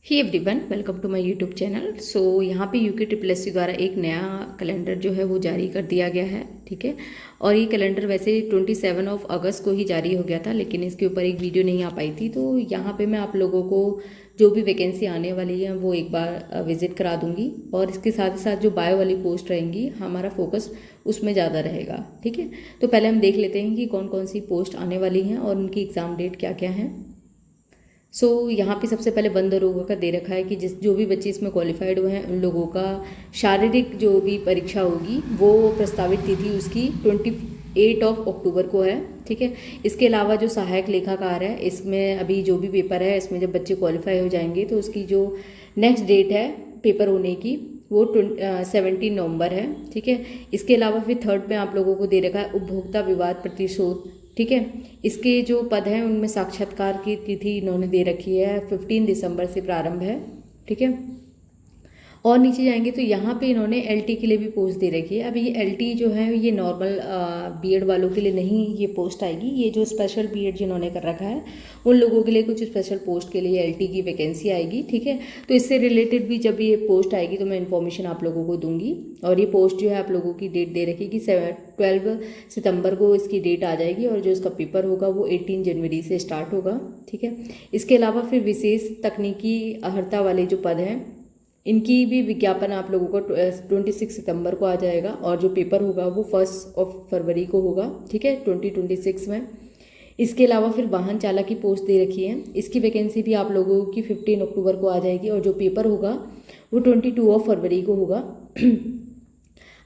He everyone, welcome to my YouTube channel. So यहाँ पे UK triple S C द्वारा एक नया कैलेंडर जो है वो जारी कर दिया गया है। ठीक है, और ये कैलेंडर वैसे 27 अगस्त को ही जारी हो गया था, लेकिन इसके ऊपर एक वीडियो नहीं आ पाई थी। तो यहाँ पे मैं आप लोगों को जो भी वैकेंसी आने वाली है वो एक बार विजिट करा दूंगी, और इसके साथ ही साथ जो बायो वाली पोस्ट रहेंगी हमारा फोकस उसमें ज़्यादा रहेगा। ठीक है, तो पहले हम देख लेते हैं कि कौन कौन सी पोस्ट आने वाली हैं और उनकी एग्ज़ाम डेट क्या क्या है। यहाँ पे सबसे पहले वन दरोगा का दे रखा है कि जो भी बच्चे इसमें क्वालिफाइड हुए हैं उन लोगों का शारीरिक जो भी परीक्षा होगी वो प्रस्तावित तिथि उसकी 28 अक्टूबर को है। ठीक है, इसके अलावा जो सहायक लेखाकार है इसमें अभी जो भी पेपर है इसमें जब बच्चे क्वालिफाई हो जाएंगे तो उसकी जो नेक्स्ट डेट है पेपर होने की वो 17 नवंबर है। ठीक है, इसके अलावा फिर थर्ड में आप लोगों को दे रखा है उपभोक्ता विवाद प्रतिशोध। ठीक है, इसके जो पद हैं उनमें साक्षात्कार की तिथि इन्होंने दे रखी है 15 दिसंबर से प्रारंभ है। ठीक है, और नीचे जाएंगे तो यहाँ पे इन्होंने एलटी के लिए भी पोस्ट दे रखी है। अब ये एलटी जो है ये नॉर्मल बीएड वालों के लिए नहीं ये पोस्ट आएगी, ये जो स्पेशल बीएड जिन्होंने कर रखा है उन लोगों के लिए कुछ स्पेशल पोस्ट के लिए एलटी की वैकेंसी आएगी। ठीक है, तो इससे रिलेटेड भी जब ये पोस्ट आएगी तो मैं इन्फॉर्मेशन आप लोगों को दूंगी। और ये पोस्ट जो है आप लोगों की डेट दे रखी कि 12 सितंबर को इसकी डेट आ जाएगी, और जो इसका पेपर होगा वो 18 जनवरी से स्टार्ट होगा। ठीक है, इसके अलावा फिर विशेष तकनीकी अर्हता वाले जो पद हैं इनकी भी विज्ञापन आप लोगों को 26 सितंबर को आ जाएगा, और जो पेपर होगा वो 1 फरवरी को होगा। ठीक है, 2026 में। इसके अलावा फिर वाहन चालक की पोस्ट दे रखी है, इसकी वैकेंसी भी आप लोगों की 15 अक्टूबर को आ जाएगी, और जो पेपर होगा वो 22 फरवरी को होगा।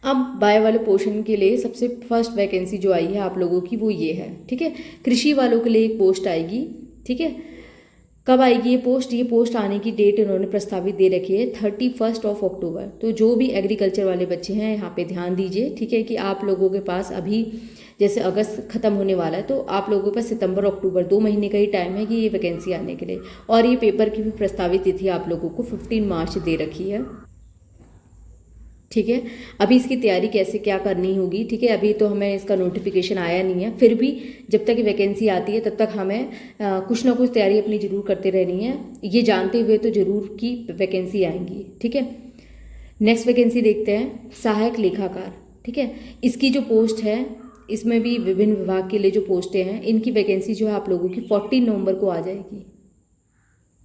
अब बायो वाले पोर्शन के लिए सबसे फर्स्ट वैकेंसी जो आई है आप लोगों की वो ये है। ठीक है, कृषि वालों के लिए एक पोस्ट आएगी। ठीक है, कब आएगी ये पोस्ट आने की डेट इन्होंने प्रस्तावित दे रखी है 31 अक्टूबर। तो जो भी एग्रीकल्चर वाले बच्चे हैं यहाँ पे ध्यान दीजिए। ठीक है, कि आप लोगों के पास अभी जैसे अगस्त खत्म होने वाला है तो आप लोगों के पास सितंबर अक्टूबर 2 महीने का ही टाइम है कि ये वैकेंसी आने के लिए, और ये पेपर की भी प्रस्तावित तिथि आप लोगों को 15 मार्च दे रखी है। ठीक है, अभी इसकी तैयारी कैसे क्या करनी होगी। ठीक है, अभी तो हमें इसका नोटिफिकेशन आया नहीं है, फिर भी जब तक वैकेंसी आती है तब तक हमें कुछ ना कुछ तैयारी अपनी जरूर करते रहनी है, ये जानते हुए तो जरूर की वैकेंसी आएंगी। ठीक है, नेक्स्ट वैकेंसी देखते हैं सहायक लेखाकार। ठीक है, इसकी जो पोस्ट है इसमें भी विभिन्न विभाग के लिए जो पोस्टें हैं इनकी वैकेंसी जो है आप लोगों की 14 नवंबर को आ जाएगी।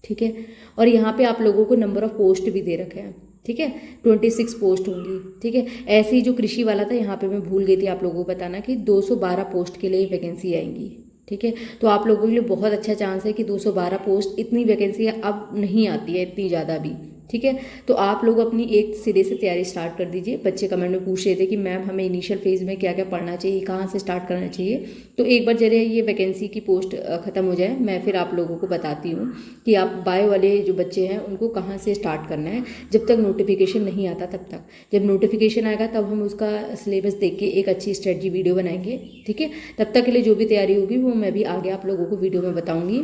ठीक है, और यहाँ पे आप लोगों को नंबर ऑफ पोस्ट भी दे रखे हैं। ठीक है, 26 पोस्ट होंगी। ठीक है, ऐसे ही जो कृषि वाला था यहाँ पे मैं भूल गई थी आप लोगों को बताना कि 212 पोस्ट के लिए वैकेंसी आएंगी। ठीक है, तो आप लोगों के लिए बहुत अच्छा चांस है कि 212 पोस्ट, इतनी वैकेंसी अब नहीं आती है इतनी ज़्यादा भी। ठीक है, तो आप लोग अपनी एक सिरे से तैयारी स्टार्ट कर दीजिए। बच्चे कमेंट में पूछ रहे थे कि मैम हमें इनिशियल फेज में क्या क्या पढ़ना चाहिए, कहाँ से स्टार्ट करना चाहिए। तो एक बार जरा ये वैकेंसी की पोस्ट ख़त्म हो जाए मैं फिर आप लोगों को बताती हूँ कि आप बायो वाले जो बच्चे हैं उनको कहाँ से स्टार्ट करना है। जब तक नोटिफिकेशन नहीं आता तब तक, जब नोटिफिकेशन आएगा तब हम उसका सिलेबस देख के एक अच्छी स्ट्रेटजी वीडियो बनाएंगे। ठीक है, तब तक के लिए जो भी तैयारी होगी वो मैं भी आगे आप लोगों को वीडियो में बताऊँगी।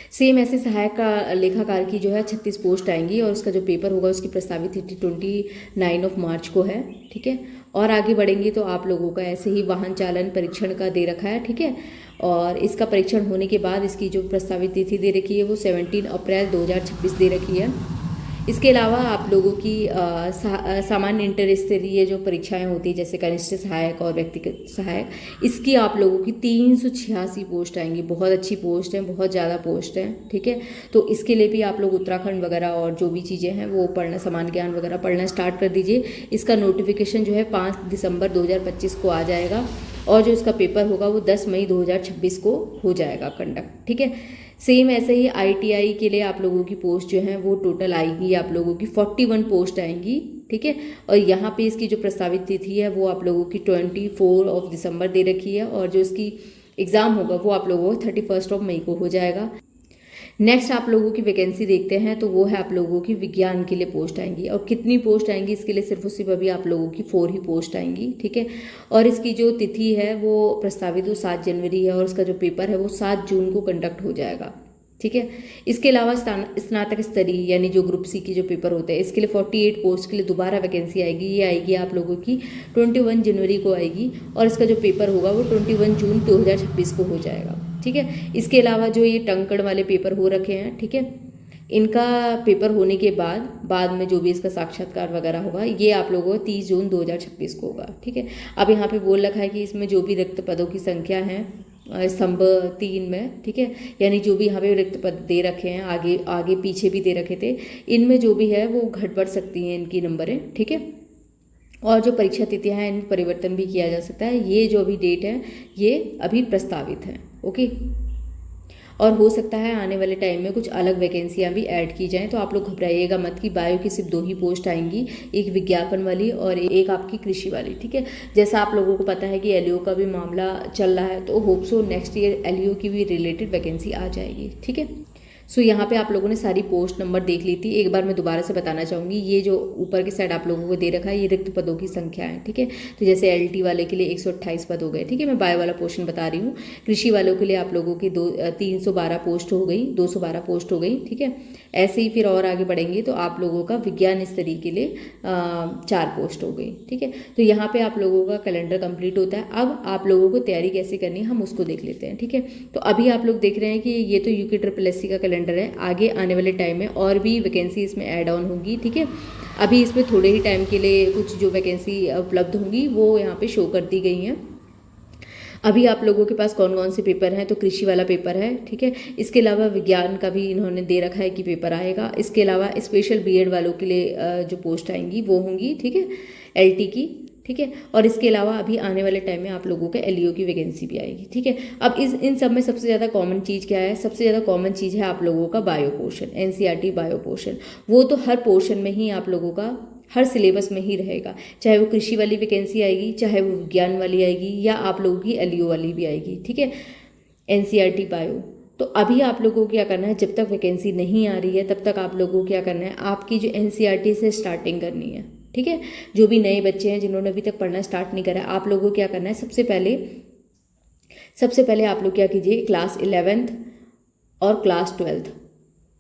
सेम ऐसे सहायक लेखाकार की जो है 36 पोस्ट आएंगी, और उसका जो पेपर होगा उसकी प्रस्तावित तिथि 29 मार्च को है। ठीक है, और आगे बढ़ेंगे तो आप लोगों का ऐसे ही वाहन चालन परीक्षण का दे रखा है। ठीक है, और इसका परीक्षण होने के बाद इसकी जो प्रस्तावित तिथि दे रखी है वो 17 अप्रैल 2026 दे रखी है। इसके अलावा आप लोगों की सामान्य इंटर स्तरीय जो परीक्षाएं होती है जैसे कनिष्ठ सहायक और व्यक्तिगत सहायक, इसकी आप लोगों की 386 पोस्ट आएंगी। बहुत अच्छी पोस्ट है, बहुत ज़्यादा पोस्ट है। ठीक है, तो इसके लिए भी आप लोग उत्तराखंड वगैरह और जो भी चीज़ें हैं वो पढ़ना, सामान्य ज्ञान वगैरह पढ़ना स्टार्ट कर दीजिए। इसका नोटिफिकेशन जो है 5 दिसंबर 2025 को आ जाएगा, और जो इसका पेपर होगा वो 10 मई 2026 को हो जाएगा कंडक्ट। ठीक है, सेम ऐसे ही आईटीआई के लिए आप लोगों की पोस्ट जो है वो टोटल आएगी आप लोगों की 41 पोस्ट आएंगी। ठीक है, और यहाँ पे इसकी जो प्रस्तावित तिथि है वो आप लोगों की 24 दिसंबर दे रखी है, और जो इसकी एग्ज़ाम होगा वो आप लोगों को 31 मई को हो जाएगा। नेक्स्ट आप लोगों की वैकेंसी देखते हैं तो वो है आप लोगों की विज्ञान के लिए पोस्ट आएंगी, और कितनी पोस्ट आएंगी इसके लिए सिर्फ और सिर्फ अभी आप लोगों की 4 ही पोस्ट आएंगी। ठीक है, और इसकी जो तिथि है वो प्रस्तावित वो 7 जनवरी है, और इसका जो पेपर है वो 7 जून को कंडक्ट हो जाएगा। ठीक है, इसके अलावा स्नातक स्तरीय यानी जो ग्रुप सी की जो पेपर होते हैं इसके लिए 48 पोस्ट के लिए दोबारा वैकेंसी आएगी। ये आएगी आप लोगों की 21 जनवरी को आएगी, और इसका जो पेपर होगा वो 21 जून 2026 को हो जाएगा। ठीक है, इसके अलावा जो ये टंकण वाले पेपर हो रखे हैं, ठीक है, इनका पेपर होने के बाद में जो भी इसका साक्षात्कार वगैरह होगा ये आप लोगों को 30 जून 2026 को होगा, ठीक है। अब यहाँ पे बोल रखा है कि इसमें जो भी रिक्त पदों की संख्या है स्तंभ 3 में, ठीक है, यानी जो भी यहाँ पे रिक्त पद दे रखे हैं, आगे आगे पीछे भी दे रखे थे, इनमें जो भी है वो घट बढ़ सकती हैं इनकी नंबरें, ठीक है। और जो परीक्षा तिथियां हैं इनमें परिवर्तन भी किया जा सकता है। ये जो अभी डेट है ये अभी प्रस्तावित है, ओके। और हो सकता है आने वाले टाइम में कुछ अलग वैकेंसियां भी ऐड की जाएं, तो आप लोग घबराइएगा मत कि बायो की सिर्फ 2 ही पोस्ट आएंगी, एक विज्ञापन वाली और एक आपकी कृषि वाली, ठीक है। जैसा आप लोगों को पता है कि एलईओ का भी मामला चल रहा है, तो hope so next year LEO की भी रिलेटेड वैकेंसी आ जाएगी, ठीक है। सो यहाँ पे आप लोगों ने सारी पोस्ट नंबर देख ली थी। एक बार मैं दोबारा से बताना चाहूँगी, ये जो ऊपर की साइड आप लोगों को दे रखा है ये रिक्त पदों की संख्या है, ठीक है। तो जैसे एलटी वाले के लिए 128 पद हो गए, ठीक है। मैं बायो वाला पोर्शन बता रही हूँ। कृषि वालों के लिए आप लोगों की 312 पोस्ट हो गई, 212 पोस्ट हो गई, ठीक है। ऐसे ही फिर और आगे बढ़ेंगे तो आप लोगों का विज्ञान स्तरीय के लिए 4 पोस्ट हो गई, ठीक है। तो यहाँ पे आप लोगों का कैलेंडर कंप्लीट होता है। अब आप लोगों को तैयारी कैसे करनी है हम उसको देख लेते हैं, ठीक है। तो अभी आप लोग देख रहे हैं कि ये तो UKSSC का कैलेंडर है। आगे आने वाले टाइम में और भी वैकेंसी इसमें ऐड ऑन होंगी, ठीक है। अभी इसमें थोड़े ही टाइम के लिए कुछ जो वैकेंसी उपलब्ध होंगी वो यहाँ पे शो कर दी गई हैं। अभी आप लोगों के पास कौन कौन से पेपर हैं, तो कृषि वाला पेपर है, ठीक है। इसके अलावा विज्ञान का भी इन्होंने दे रखा है कि पेपर आएगा। इसके अलावा स्पेशल बीएड वालों के लिए जो पोस्ट आएंगी वो होंगी, ठीक है, एलटी की, ठीक है। और इसके अलावा अभी आने वाले टाइम में आप लोगों के एलईओ की वैकेंसी भी आएगी, ठीक है। अब इन सब में सबसे ज़्यादा कॉमन चीज़ क्या है? सबसे ज़्यादा कॉमन चीज़ है आप लोगों का bio portion, NCERT bio portion. वो तो हर पोर्शन में ही आप लोगों का हर सिलेबस में ही रहेगा, चाहे वो कृषि वाली वैकेंसी आएगी, चाहे वो विज्ञान वाली आएगी, या आप लोगों की एलईओ वाली भी आएगी, ठीक है, एनसीईआरटी बायो। तो अभी आप लोगों को क्या करना है, जब तक वैकेंसी नहीं आ रही है तब तक आप लोगों को क्या करना है, आपकी जो एनसीईआरटी से स्टार्टिंग करनी है, ठीक है। जो भी नए बच्चे हैं जिन्होंने अभी तक पढ़ना स्टार्ट नहीं करा, आप लोगों को क्या करना है, सबसे पहले आप लोग क्या कीजिए, क्लास 11th और क्लास 12th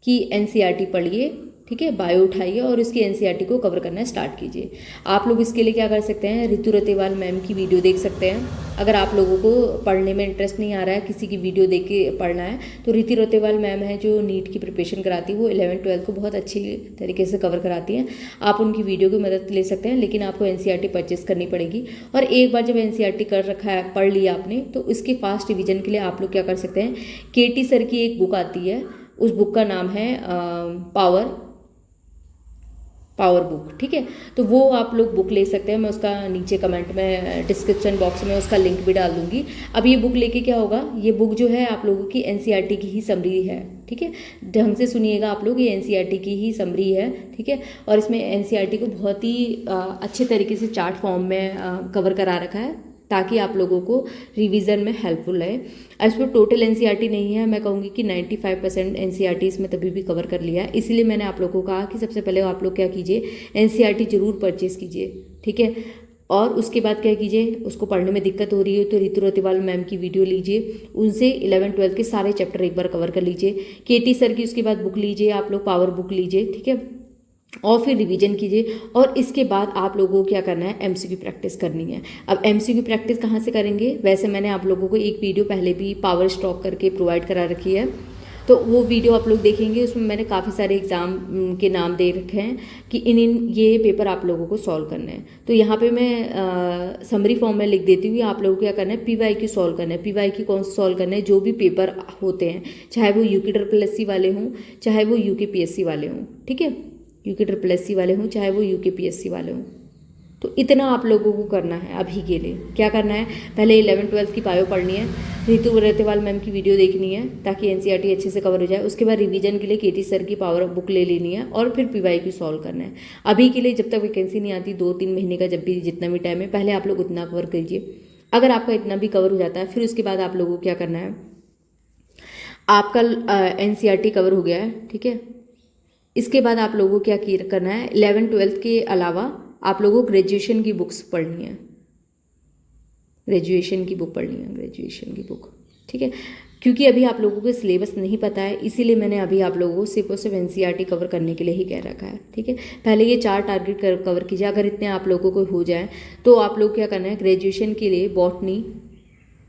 की एनसीईआरटी पढ़िए, ठीक है। बायो उठाइए और इसकी एनसीईआरटी को कवर करना स्टार्ट कीजिए। आप लोग इसके लिए क्या कर सकते हैं, ऋतु रतेवाल मैम की वीडियो देख सकते हैं। अगर आप लोगों को पढ़ने में इंटरेस्ट नहीं आ रहा है, किसी की वीडियो देख के पढ़ना है, तो ऋतु रतेवाल मैम है जो नीट की प्रिपरेशन कराती है, वो 11th-12th को बहुत अच्छी तरीके से कवर कराती हैं। आप उनकी वीडियो की मदद ले सकते हैं, लेकिन आपको एनसीईआरटी परचेस करनी पड़ेगी। और एक बार जब एनसीईआरटी कर रखा है, पढ़ लिया आपने, तो इसके फास्ट रिविजन के लिए आप लोग क्या कर सकते हैं, केटी सर की एक बुक आती है, उस बुक का नाम है पावर बुक, ठीक है। तो वो आप लोग बुक ले सकते हैं। मैं उसका नीचे कमेंट में डिस्क्रिप्शन बॉक्स में उसका लिंक भी डाल दूंगी। अब ये बुक लेके क्या होगा, ये बुक जो है आप लोगों की एनसीईआरटी की ही समरी है, ठीक है। ढंग से सुनिएगा आप लोग, ये एनसीईआरटी की ही समरी है, ठीक है। और इसमें एनसीईआरटी को बहुत ही अच्छे तरीके से चार्ट फॉर्म में कवर करा रखा है, ताकि आप लोगों को रिवीजन में हेल्पफुल रहे। इसमें टोटल एनसीईआरटी नहीं है, मैं कहूँगी कि 95% एनसीईआरटी इसमें तभी भी कवर कर लिया है। इसीलिए मैंने आप लोगों को कहा कि सबसे पहले आप लोग क्या कीजिए, एनसीईआरटी जरूर परचेज कीजिए, ठीक है। और उसके बाद क्या कीजिए, उसको पढ़ने में दिक्कत हो रही है तो ऋतु रतेवाल मैम की वीडियो लीजिए, उनसे 11th-12th के सारे चैप्टर एक बार कवर कर लीजिए। केटी सर की उसके बाद बुक लीजिए, आप लोग पावर बुक लीजिए, ठीक है, और फिर रिवीजन कीजिए। और इसके बाद आप लोगों को क्या करना है, एमसीक्यू प्रैक्टिस करनी है। अब एमसीक्यू प्रैक्टिस कहाँ से करेंगे, वैसे मैंने आप लोगों को एक वीडियो पहले भी पावर स्टॉक करके प्रोवाइड करा रखी है, तो वो वीडियो आप लोग देखेंगे। उसमें मैंने काफ़ी सारे एग्ज़ाम के नाम दे रखे हैं कि इन ये पेपर आप लोगों को सॉल्व करना है। तो यहाँ पे मैं समरी फॉर्म में लिख देती हूँ, आप लोगों को क्या करना है, PYQ सॉल्व करना है। PYQ कौन सा सॉल्व करना है, जो भी पेपर होते हैं, चाहे वो UKSSC वाले हों, चाहे वो UKPSC वाले हों, ठीक है, UKSSC वाले हों, चाहे वो UKPSC वाले हों। तो इतना आप लोगों को करना है अभी के लिए। क्या करना है, पहले 11th-12th की बायो पढ़नी है, ऋतु रतेवाल मैम की वीडियो देखनी है ताकि एनसीईआरटी अच्छे से कवर हो जाए। उसके बाद रिवीजन के लिए केटी सर की पावर बुक ले लेनी है और फिर PYQ सॉल्व करना है। अभी के लिए जब तक वैकेंसी नहीं आती, 2-3 महीने का जब भी जितना भी टाइम है, पहले आप लोग उतना कवर कीजिए। अगर आपका इतना भी कवर हो जाता है, फिर उसके बाद आप लोगों को क्या करना है, आपका एनसीईआरटी कवर हो गया है, ठीक है। इसके बाद आप लोगों को क्या करना है, 11th-12th के अलावा आप लोगों को ग्रेजुएशन की बुक्स पढ़नी है, ग्रेजुएशन की बुक पढ़नी है, ग्रेजुएशन की बुक, ठीक है। क्योंकि अभी आप लोगों को सिलेबस नहीं पता है, इसीलिए मैंने अभी आप लोगों को सिर्फ और सिर्फ एनसीईआरटी कवर करने के लिए ही कह रखा है, ठीक है। पहले ये 4 टारगेट कवर कीजिए। अगर इतने आप लोगों को हो जाए तो आप लोग क्या करना है, ग्रेजुएशन के लिए बॉटनी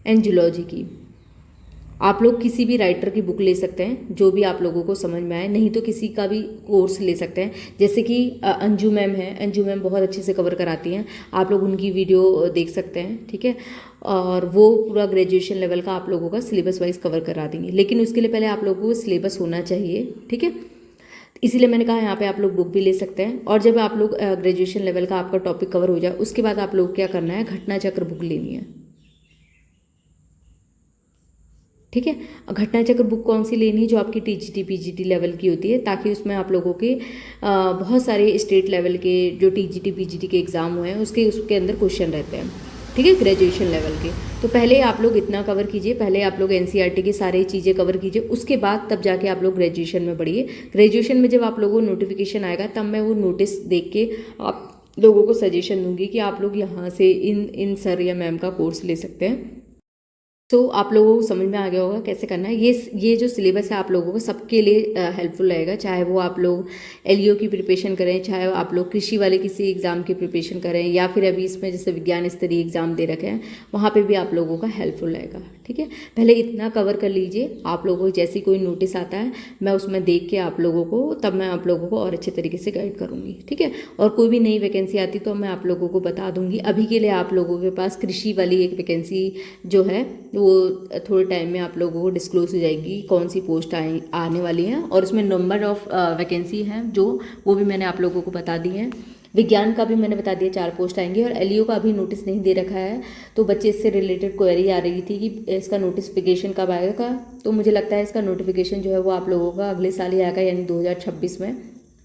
एंड जूलॉजी की आप लोग किसी भी राइटर की बुक ले सकते हैं जो भी आप लोगों को समझ में आए, नहीं तो किसी का भी कोर्स ले सकते हैं। जैसे कि अंजू मैम है, अंजू मैम बहुत अच्छे से कवर कराती हैं, आप लोग उनकी वीडियो देख सकते हैं, ठीक है। और वो पूरा ग्रेजुएशन लेवल का आप लोगों का सिलेबस वाइज कवर करा देंगे, लेकिन उसके लिए पहले आप लोगों को सिलेबस होना चाहिए, ठीक है। इसीलिए मैंने कहा यहाँ पे आप लोग बुक भी ले सकते हैं। और जब आप लोग ग्रेजुएशन लेवल का आपका टॉपिक कवर हो जाए, उसके बाद आप लोग क्या करना है, घटना चक्र बुक लेनी है, ठीक है। घटना चक्र बुक कौन सी लेनी है, जो आपकी टीजीटी पीजीटी लेवल की होती है, ताकि उसमें आप लोगों के बहुत सारे स्टेट लेवल के जो टीजीटी पीजीटी के एग्ज़ाम हुए हैं उसके अंदर क्वेश्चन रहते हैं, ठीक है, ग्रेजुएशन लेवल के। तो पहले आप लोग इतना कवर कीजिए, पहले आप लोग एनसीईआरटी की सारी चीज़ें कवर कीजिए, उसके बाद तब जाके आप लोग ग्रेजुएशन में बढ़िए। ग्रेजुएशन में जब आप लोगों को नोटिफिकेशन आएगा, तब मैं वो नोटिस देख के आप लोगों को सजेशन दूंगी कि आप लोग यहाँ से इन सर या मैम का कोर्स ले सकते हैं। तो आप लोगों को समझ में आ गया होगा कैसे करना है। ये जो सिलेबस है आप लोगों को सबके लिए हेल्पफुल रहेगा, चाहे वो आप लोग एलईओ की प्रिपरेशन करें, चाहे आप लोग कृषि वाले किसी एग्ज़ाम की प्रिपरेशन करें, या फिर अभी इसमें जैसे विज्ञान स्तरीय एग्ज़ाम दे रखे हैं, वहाँ पे भी आप लोगों का हेल्पफुल रहेगा, ठीक है। पहले इतना कवर कर लीजिए, आप लोगों को जैसे कोई नोटिस आता है मैं उसमें देख के आप लोगों को, तब मैं आप लोगों को और अच्छे तरीके से गाइड करूँगी, ठीक है। और कोई भी नई वैकेंसी आती तो मैं आप लोगों को बता दूँगी। अभी के लिए आप लोगों के पास कृषि वाली एक वैकेंसी जो है वो थोड़े टाइम में आप लोगों को डिस्क्लोज हो जाएगी, कौन सी पोस्ट आने वाली हैं, और उसमें नंबर ऑफ वैकेंसी हैं जो वो भी मैंने आप लोगों को बता दी है। विज्ञान का भी मैंने बता दिया 4 पोस्ट आएंगी, और एलईओ का अभी नोटिस नहीं दे रखा है। तो बच्चे इससे रिलेटेड क्वेरी आ रही थी कि इसका नोटिफिकेशन कब आएगा, तो मुझे लगता है इसका नोटिफिकेशन जो है वो आप लोगों का अगले साल ही आएगा, यानी 2026 में,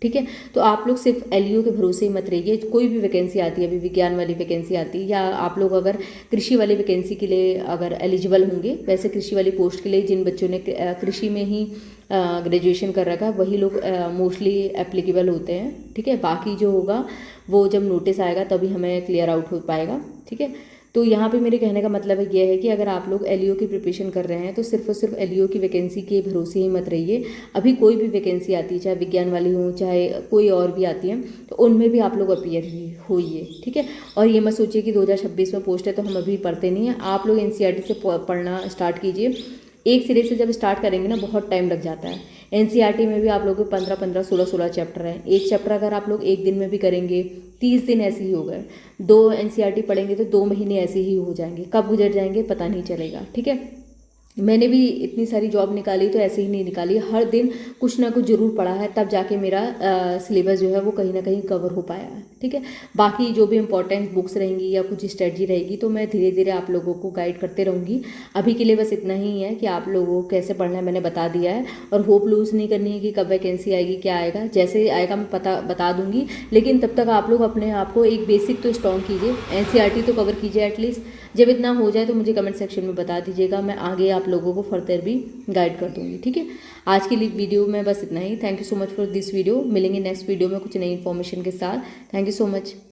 ठीक है। तो आप लोग सिर्फ एलईओ के भरोसे ही मत रहिए। कोई भी वैकेंसी आती है, अभी विज्ञान वाली वैकेंसी आती है, या आप लोग अगर कृषि वाली वैकेंसी के लिए अगर एलिजिबल होंगे, वैसे कृषि वाली पोस्ट के लिए जिन बच्चों ने कृषि में ही ग्रेजुएशन कर रखा है वही लोग मोस्टली एप्लीकेबल होते हैं, ठीक है। बाकी जो होगा वो जब नोटिस आएगा तभी हमें क्लियर आउट हो पाएगा, ठीक है। तो यहाँ पे मेरे कहने का मतलब ये है कि अगर आप लोग एलईओ की प्रिपरेशन कर रहे हैं तो सिर्फ और सिर्फ एलईओ की वैकेंसी के भरोसे ही मत रहिए। अभी कोई भी वैकेंसी आती है, चाहे विज्ञान वाली हो चाहे कोई और भी आती है, तो उनमें भी आप लोग अपीयर होइए, ठीक है। और ये मत सोचिए कि 2026 में पोस्ट है तो हम अभी पढ़ते नहीं हैं। आप लोग एनसीईआरटी से पढ़ना स्टार्ट कीजिए। एक सिरे से जब स्टार्ट करेंगे ना बहुत टाइम लग जाता है। एनसीईआरटी में भी आप लोगों के 15-15, 16-16 चैप्टर हैं। एक चैप्टर अगर आप लोग एक दिन में भी करेंगे, 30 दिन ऐसे ही हो गए। 2 एनसीईआरटी पढ़ेंगे तो 2 महीने ऐसे ही हो जाएंगे, कब गुजर जाएंगे पता नहीं चलेगा, ठीक है। मैंने भी इतनी सारी जॉब निकाली तो ऐसे ही नहीं निकाली, हर दिन कुछ ना कुछ जरूर पढ़ा है, तब जाके मेरा सिलेबस जो है वो कहीं ना कहीं कवर हो पाया है, ठीक है। बाकी जो भी इंपॉर्टेंट बुक्स रहेंगी या कुछ स्ट्रेटजी रहेगी तो मैं धीरे धीरे आप लोगों को गाइड करते रहूँगी। अभी के लिए बस इतना ही है कि आप लोगों को कैसे पढ़ना है मैंने बता दिया है, और होप लूज़ नहीं करनी है कि कब वैकेंसी आएगी क्या आएगा, जैसे आएगा मैं बता दूंगी। लेकिन तब तक आप लोग अपने आप को एक बेसिक तो स्ट्रॉन्ग कीजिए, एनसीईआरटी तो कवर कीजिए एटलीस्ट। जब इतना हो जाए तो मुझे कमेंट सेक्शन में बता दीजिएगा, मैं आगे आप लोगों को फर्दर भी गाइड कर दूंगी, ठीक है। आज की वीडियो में बस इतना ही। Thank you so much for this video. मिलेंगे नेक्स्ट वीडियो में कुछ नई इन्फॉर्मेशन के साथ। Thank you so much.